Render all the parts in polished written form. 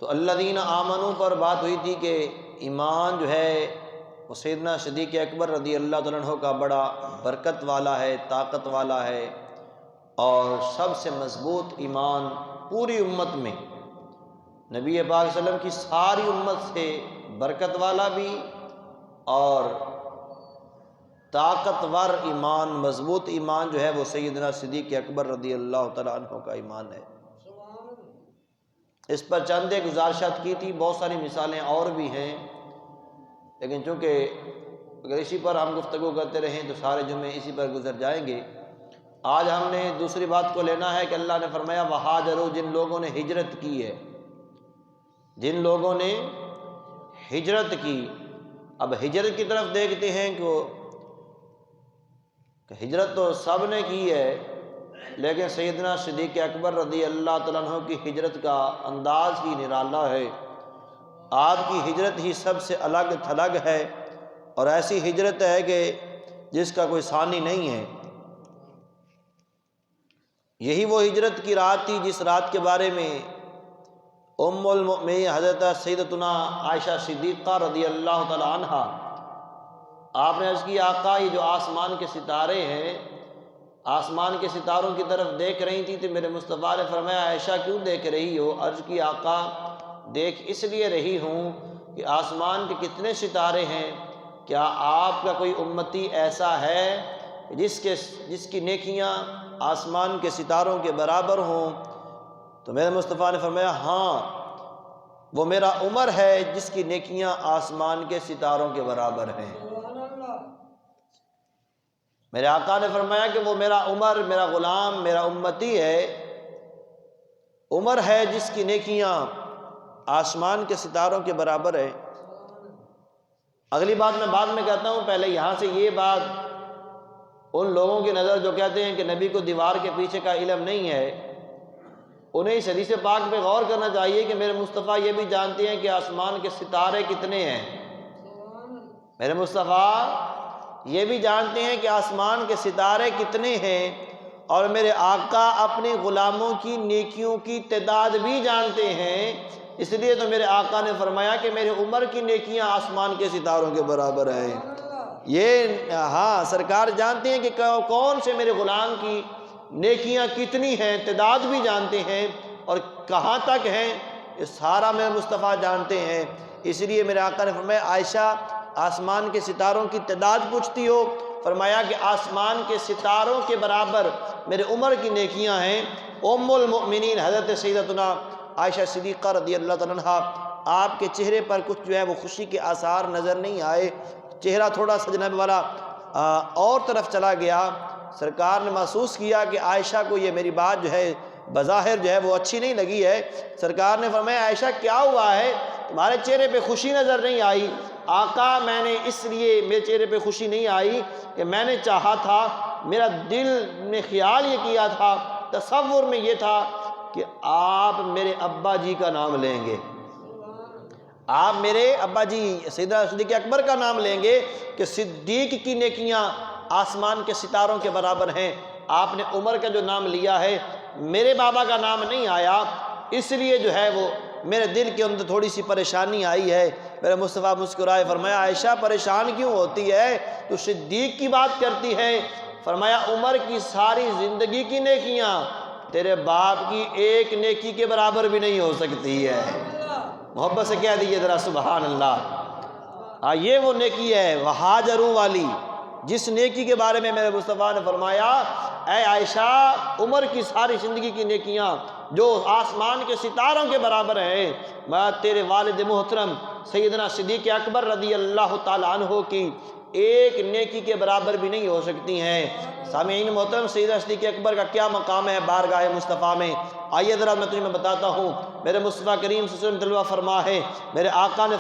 تو الذین آمنوا پر بات ہوئی تھی کہ ایمان جو ہے وہ سیدنا صدیق اکبر رضی اللہ تعالیٰ عنہ کا بڑا برکت والا ہے، طاقت والا ہے، اور سب سے مضبوط ایمان پوری امت میں نبی پاک صلی اللہ علیہ وسلم کی ساری امت سے برکت والا بھی اور طاقتور ایمان، مضبوط ایمان جو ہے وہ سیدنا صدیق اکبر رضی اللہ تعالیٰ عنہ کا ایمان ہے۔ اس پر چند ایک گزارشات کی تھی، بہت ساری مثالیں اور بھی ہیں، لیکن چونکہ اگر اسی پر ہم گفتگو کرتے رہیں تو سارے جمعے اسی پر گزر جائیں گے۔ آج ہم نے دوسری بات کو لینا ہے کہ اللہ نے فرمایا وہاجروا، جن لوگوں نے ہجرت کی ہے، جن لوگوں نے ہجرت کی۔ اب ہجرت کی طرف دیکھتے ہیں کہ ہجرت تو سب نے کی ہے، لیکن سیدنا صدیق اکبر رضی اللہ تعالیٰ عنہ کی ہجرت کا انداز ہی نرالا ہے۔ آپ کی ہجرت ہی سب سے الگ تھلگ ہے، اور ایسی ہجرت ہے کہ جس کا کوئی ثانی نہیں ہے۔ یہی وہ ہجرت کی رات تھی جس رات کے بارے میں ام المؤمنین حضرت سیدتنا عائشہ صدیقہ رضی اللہ تعالی عنہا آپ نے عرض کی آقا یہ جو آسمان کے ستارے ہیں، آسمان کے ستاروں کی طرف دیکھ رہی تھی تو میرے مصطفیٰ نے فرمایا عائشہ کیوں دیکھ رہی ہو؟ عرض کی آقا دیکھ اس لیے رہی ہوں کہ آسمان کے کتنے ستارے ہیں، کیا آپ کا کوئی امتی ایسا ہے جس کی نیکیاں آسمان کے ستاروں کے برابر ہوں؟ تو میرے مصطفیٰ نے فرمایا ہاں، وہ میرا عمر ہے جس کی نیکیاں آسمان کے ستاروں کے برابر ہیں۔ میرے آقا نے فرمایا کہ وہ میرا عمر، میرا غلام، میرا امتی ہے، عمر ہے جس کی نیکیاں آسمان کے ستاروں کے برابر ہے۔ اگلی بات میں بعد میں کہتا ہوں، پہلے یہاں سے یہ بات ان لوگوں کی نظر جو کہتے ہیں کہ نبی کو دیوار کے پیچھے کا علم نہیں ہے، انہیں اس حدیث پاک پہ غور کرنا چاہیے کہ میرے مصطفیٰ یہ بھی جانتے ہیں کہ آسمان کے ستارے کتنے ہیں۔ میرے مصطفیٰ یہ بھی جانتے ہیں کہ آسمان کے ستارے کتنے ہیں، اور میرے آقا اپنے غلاموں کی نیکیوں کی تعداد بھی جانتے ہیں۔ اس لیے تو میرے آقا نے فرمایا کہ میرے عمر کی نیکیاں آسمان کے ستاروں کے برابر ہیں۔ یہ ہاں سرکار جانتے ہیں کہ کون سے میرے غلام کی نیکیاں کتنی ہیں، تعداد بھی جانتے ہیں، اور کہاں تک ہیں یہ سارا میرے مصطفیٰ جانتے ہیں۔ اس لیے میرے آقا نے فرمایا عائشہ آسمان کے ستاروں کی تعداد پوچھتی ہو؟ فرمایا کہ آسمان کے ستاروں کے برابر میرے عمر کی نیکیاں ہیں۔ ام المؤمنین حضرت سیدتنا عائشہ صدیقہ رضی اللہ تعالیٰ عنہا، آپ کے چہرے پر کچھ جو ہے وہ خوشی کے آثار نظر نہیں آئے، چہرہ تھوڑا سا جناب والا اور طرف چلا گیا۔ سرکار نے محسوس کیا کہ عائشہ کو یہ میری بات جو ہے بظاہر جو ہے وہ اچھی نہیں لگی ہے۔ سرکار نے فرمایا عائشہ کیا ہوا ہے، تمہارے چہرے پہ خوشی نظر نہیں آئی؟ آقا میں نے اس لیے میرے چہرے پہ خوشی نہیں آئی کہ میں نے چاہا تھا، میرا دل نے خیال یہ کیا تھا، تصور میں یہ تھا کہ آپ میرے ابا جی کا نام لیں گے، آپ میرے ابا جی سیدنا صدیق اکبر کا نام لیں گے کہ صدیق کی نیکیاں آسمان کے ستاروں کے برابر ہیں۔ آپ نے عمر کا جو نام لیا ہے، میرے بابا کا نام نہیں آیا، اس لیے جو ہے وہ میرے دل کے اندر تھوڑی سی پریشانی آئی ہے۔ میرے مصطفیٰ مسکرائے فرمایا عائشہ پریشان کیوں ہوتی ہے، تو صدیق کی بات کرتی ہے؟ فرمایا عمر کی ساری زندگی کی نیکیاں تیرے باپ کی ایک نیکی کے برابر بھی نہیں ہو سکتی ہے۔ محبت سے کہہ دیجیے ذرا سبحان اللہ۔ یہ وہ نیکی ہے وہاجروا والی، جس نیکی کے بارے میں میرے مصطفیٰ نے فرمایا اے عائشہ عمر کی ساری زندگی کی نیکیاں جو آسمان کے ستاروں کے برابر ہیں، میں تیرے والد محترم سیدنا صدیق اکبر رضی اللہ تعالی عنہ کی ایک نیکی کے برابر بھی نہیں ہو سکتی ہیں۔ سامعین محترم، سیدنا صدیق اکبر کا کیا مقام ہے بارگاہ مصطفیٰ میں؟ آئیے ذرا میں تمہیں بتاتا ہوں۔ میرے مصطفیٰ کریم صلی اللہ علیہ وسلم تلوہ فرما ہے، میرے آقا نے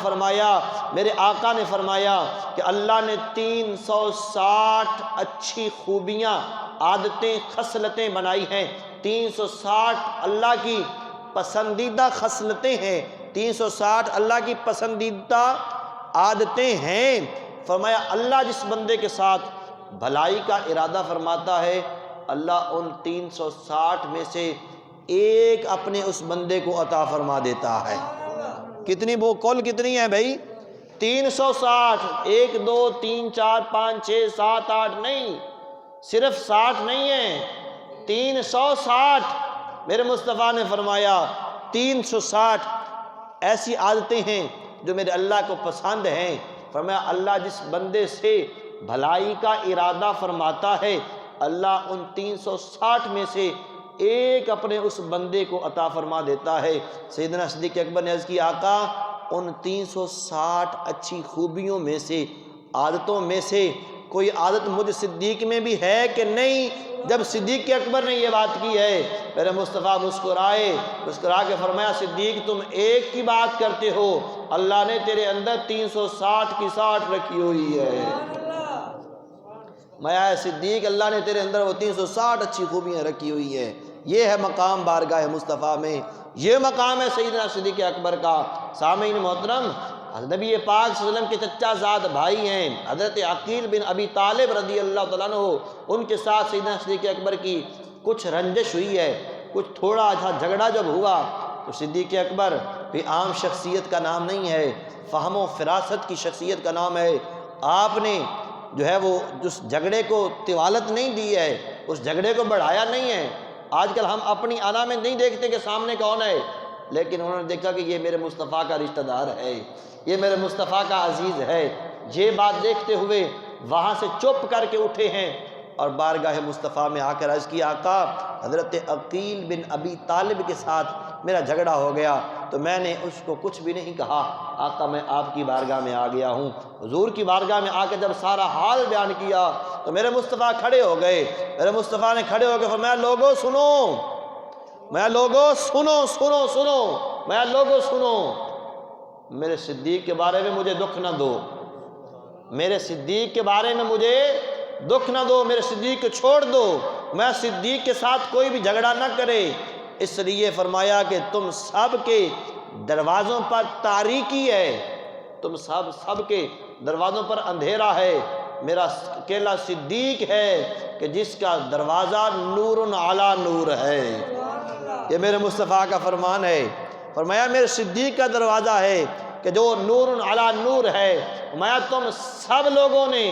فرمایا کہ اللہ نے 360 اچھی خوبیاں، عادتیں، خصلتیں بنائی ہیں۔ 360 اللہ کی پسندیدہ خصلتیں ہیں، 360 اللہ کی پسندیدہ عادتیں ہیں۔ فرمایا اللہ جس بندے کے ساتھ بھلائی کا ارادہ فرماتا ہے، اللہ ان 360 میں سے ایک اپنے اس بندے کو عطا فرما دیتا ہے۔ کتنی وہ کل کتنی ہے بھائی؟ 360۔ 1 2 3 4 5 6 7 8 نہیں، صرف 60 نہیں ہے، 360۔ میرے مصطفیٰ نے فرمایا 360 ایسی عادتیں ہیں جو میرے اللہ کو پسند ہیں۔ فرمایا اللہ جس بندے سے بھلائی کا ارادہ فرماتا ہے، اللہ ان 360 میں سے ایک اپنے اس بندے کو عطا فرما دیتا ہے۔ سیدنا صدیق اکبر نے عرض کی آقا ان 360 اچھی خوبیوں میں سے، عادتوں میں سے کوئی عادت مجھ صدیق میں بھی ہے کہ نہیں؟ جب صدیق اکبر نے یہ بات کی ہے، میرے مصطفیٰ مسکرا کے فرمایا صدیق تم ایک کی بات کرتے ہو، اللہ نے تیرے اندر 360 کی 60 رکھی ہوئی ہے۔ میں صدیق اللہ نے تیرے اندر وہ 360 اچھی خوبیاں رکھی ہوئی ہیں۔ یہ ہے مقام بارگاہ مصطفیٰ میں، یہ مقام ہے سیدنا صدیق اکبر کا۔ سامعین محترم، نبی پاک صلی اللہ علیہ وسلم کے چچا زاد بھائی ہیں حضرت عقیل بن ابی طالب رضی اللہ تعالیٰ عنہ، ان کے ساتھ سیدنا صدیق اکبر کی کچھ رنجش ہوئی ہے، کچھ تھوڑا سا جھگڑا جب ہوا تو صدیق اکبر بھی عام شخصیت کا نام نہیں ہے، فہم و فراست کی شخصیت کا نام ہے۔ آپ نے جو ہے وہ جس جھگڑے کو طوالت نہیں دی ہے، اس جھگڑے کو بڑھایا نہیں ہے۔ آج کل ہم اپنی انا میں نہیں دیکھتے کہ سامنے کون ہے، لیکن انہوں نے دیکھا کہ یہ میرے مصطفیٰ کا رشتہ دار ہے، یہ میرے مصطفیٰ کا عزیز ہے۔ یہ بات دیکھتے ہوئے وہاں سے چپ کر کے اٹھے ہیں اور بارگاہ مصطفیٰ میں آ کر عرض کی آقا حضرت عقیل بن ابی طالب کے ساتھ میرا جھگڑا ہو گیا، تو میں نے اس کو کچھ بھی نہیں کہا، آقا میں آپ کی بارگاہ میں آ گیا ہوں۔ حضور کی بارگاہ میں آ کے جب سارا حال بیان کیا تو میرے مصطفیٰ کھڑے ہو گئے۔ میرے مصطفیٰ نے کھڑے ہو کے فرمایا لوگوں سنو، میں لوگوں سنو سنو سنو، میں لوگوں سنو، میرے صدیق کے بارے میں مجھے دکھ نہ دو، میرے صدیق کے بارے میں مجھے دکھ نہ دو، میرے صدیق کو چھوڑ دو، میں صدیق کے ساتھ کوئی بھی جھگڑا نہ کرے۔ اس لیے فرمایا کہ تم سب کے دروازوں پر تاریکی ہے، تم سب کے دروازوں پر اندھیرا ہے، میرا اکیلا صدیق ہے کہ جس کا دروازہ نور علی نور ہے۔ یہ میرے مصطفیٰ کا فرمان ہے۔ فرمایا میرے صدیق کا دروازہ ہے کہ جو نور علی نور ہے۔ فرمایا تم سب لوگوں نے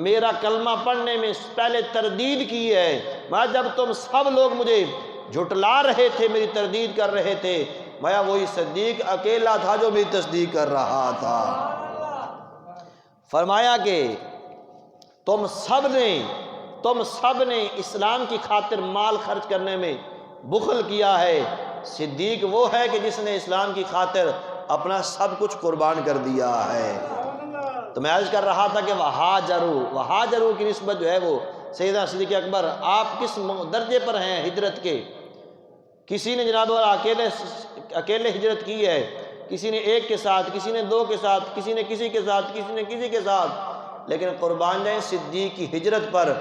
میرا کلمہ پڑھنے میں پہلے تردید کی ہے، میں جب تم سب لوگ مجھے جھٹلا رہے تھے، میری تردید کر رہے تھے، میں وہی صدیق اکیلا تھا جو میری تصدیق کر رہا تھا۔ فرمایا کہ تم سب نے اسلام کی خاطر مال خرچ کرنے میں بخل کیا ہے، صدیق وہ ہے کہ جس نے اسلام کی خاطر اپنا سب کچھ قربان کر دیا ہے۔ تو میں عرض کر رہا تھا کہ وہاجروا کی نسبت جو ہے وہ سیدنا صدیق اکبر آپ کس درجے پر ہیں ہجرت کے؟ کسی نے جناب اکیلے ہجرت کی ہے، کسی نے ایک کے ساتھ، کسی نے دو کے ساتھ، کسی نے کسی کے ساتھ، کسی نے کسی کے ساتھ، لیکن قربان جائیں صدیق کی ہجرت پر۔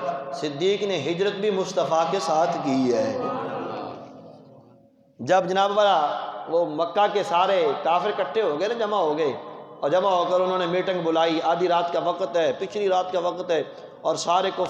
صدیق نے ہجرت بھی مصطفیٰ کے ساتھ کی ہے۔ جب جناب وہ مکہ کے سارے کافر اکٹھے ہو گئے نا، جمع ہو گئے، اور جمع ہو کر انہوں نے میٹنگ بلائی، آدھی رات کا وقت ہے، پچھلی رات کا وقت ہے، اور سارے کو